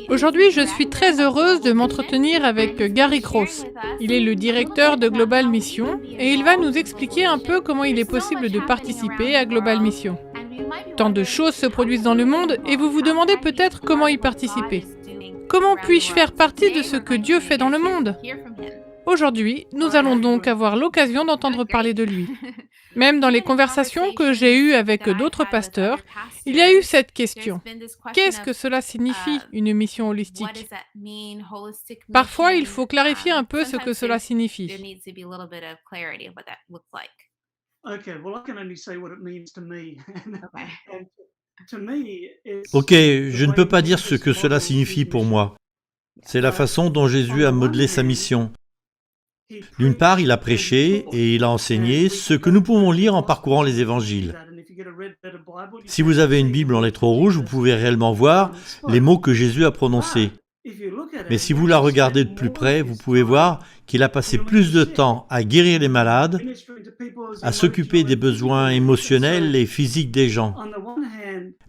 Aujourd'hui, je suis très heureuse de m'entretenir avec Gary Cross. Il est le directeur de Global Mission et il va nous expliquer un peu comment il est possible de participer à Global Mission. Tant de choses se produisent dans le monde et vous vous demandez peut-être comment y participer. Comment puis-je faire partie de ce que Dieu fait dans le monde ? Aujourd'hui, nous allons donc avoir l'occasion d'entendre parler de lui. Même dans les conversations que j'ai eues avec d'autres pasteurs, il y a eu cette question. Qu'est-ce que cela signifie, une mission holistique ? Parfois, il faut clarifier un peu ce que cela signifie. Ok, je ne peux pas dire ce que cela signifie pour moi. C'est la façon dont Jésus a modelé sa mission. D'une part, il a prêché et il a enseigné ce que nous pouvons lire en parcourant les évangiles. Si vous avez une Bible en lettres rouges, vous pouvez réellement voir les mots que Jésus a prononcés. Mais si vous la regardez de plus près, vous pouvez voir qu'il a passé plus de temps à guérir les malades, à s'occuper des besoins émotionnels et physiques des gens.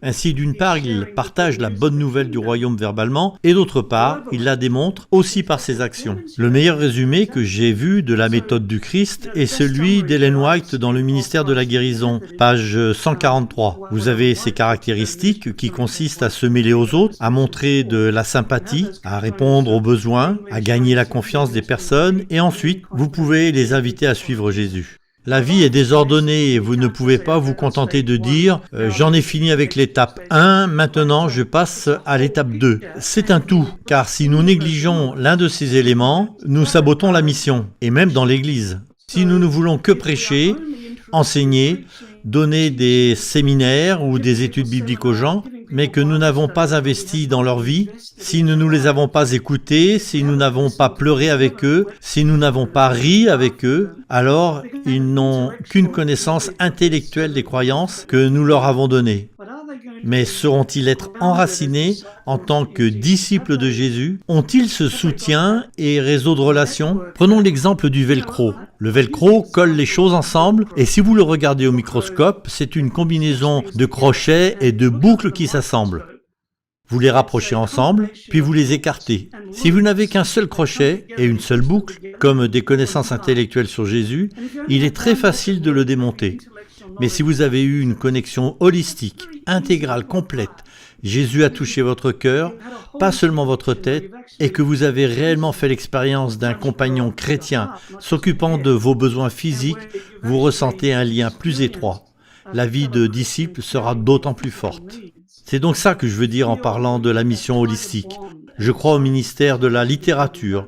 Ainsi, d'une part, il partage la bonne nouvelle du royaume verbalement, et d'autre part, il la démontre aussi par ses actions. Le meilleur résumé que j'ai vu de la méthode du Christ est celui d'Ellen White dans le ministère de la guérison, page 143. Vous avez ces caractéristiques qui consistent à se mêler aux autres, à montrer de la sympathie, à répondre aux besoins, à gagner la confiance des personnes, et ensuite, vous pouvez les inviter à suivre Jésus. La vie est désordonnée et vous ne pouvez pas vous contenter de dire « j'en ai fini avec l'étape 1, maintenant je passe à l'étape 2 ». C'est un tout, car si nous négligeons l'un de ces éléments, nous sabotons la mission, et même dans l'Église. Si nous ne voulons que prêcher, enseigner, donner des séminaires ou des études bibliques aux gens, mais que nous n'avons pas investi dans leur vie, si nous ne les avons pas écoutés, si nous n'avons pas pleuré avec eux, si nous n'avons pas ri avec eux, alors ils n'ont qu'une connaissance intellectuelle des croyances que nous leur avons données. Mais sauront-ils être enracinés en tant que disciples de Jésus ? Ont-ils ce soutien et réseau de relations ? Prenons l'exemple du velcro. Le velcro colle les choses ensemble et si vous le regardez au microscope, c'est une combinaison de crochets et de boucles qui s'assemblent. Vous les rapprochez ensemble, puis vous les écartez. Si vous n'avez qu'un seul crochet et une seule boucle, comme des connaissances intellectuelles sur Jésus, il est très facile de le démonter. Mais si vous avez eu une connexion holistique, intégrale, complète, Jésus a touché votre cœur, pas seulement votre tête, et que vous avez réellement fait l'expérience d'un compagnon chrétien s'occupant de vos besoins physiques, vous ressentez un lien plus étroit. La vie de disciple sera d'autant plus forte. C'est donc ça que je veux dire en parlant de la mission holistique. Je crois au ministère de la littérature.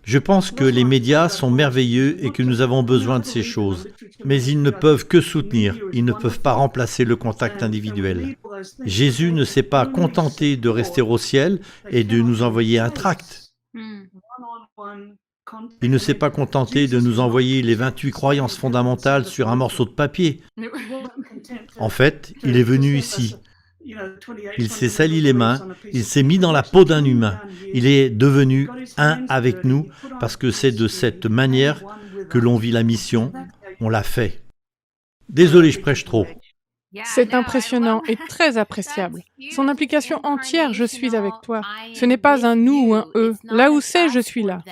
Je pense que les médias sont merveilleux et que nous avons besoin de ces choses. Mais ils ne peuvent que soutenir, ils ne peuvent pas remplacer le contact individuel. Jésus ne s'est pas contenté de rester au ciel et de nous envoyer un tract. Il ne s'est pas contenté de nous envoyer les 28 croyances fondamentales sur un morceau de papier. En fait, il est venu ici. Il s'est sali les mains, il s'est mis dans la peau d'un humain. Il est devenu un avec nous parce que c'est de cette manière que l'on vit la mission, on l'a fait. Désolé, je prêche trop. C'est impressionnant et très appréciable. Son implication entière, je suis avec toi. Ce n'est pas un nous ou un eux. Là où c'est, je suis là.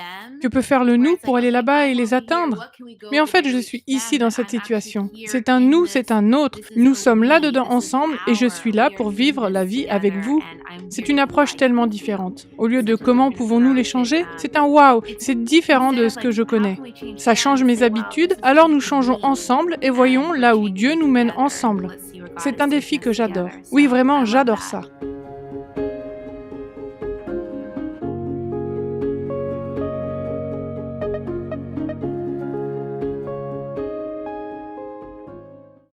Que peut faire le nous pour aller là-bas et les atteindre ? Mais en fait, je suis ici dans cette situation. C'est un nous, c'est un autre. Nous sommes là-dedans ensemble et je suis là pour vivre la vie avec vous. C'est une approche tellement différente. Au lieu de comment pouvons-nous les changer, c'est un waouh, c'est différent de ce que je connais. Ça change mes habitudes, alors nous changeons ensemble et voyons là où Dieu nous mène ensemble. C'est un défi que j'adore. Oui, vraiment, j'adore ça.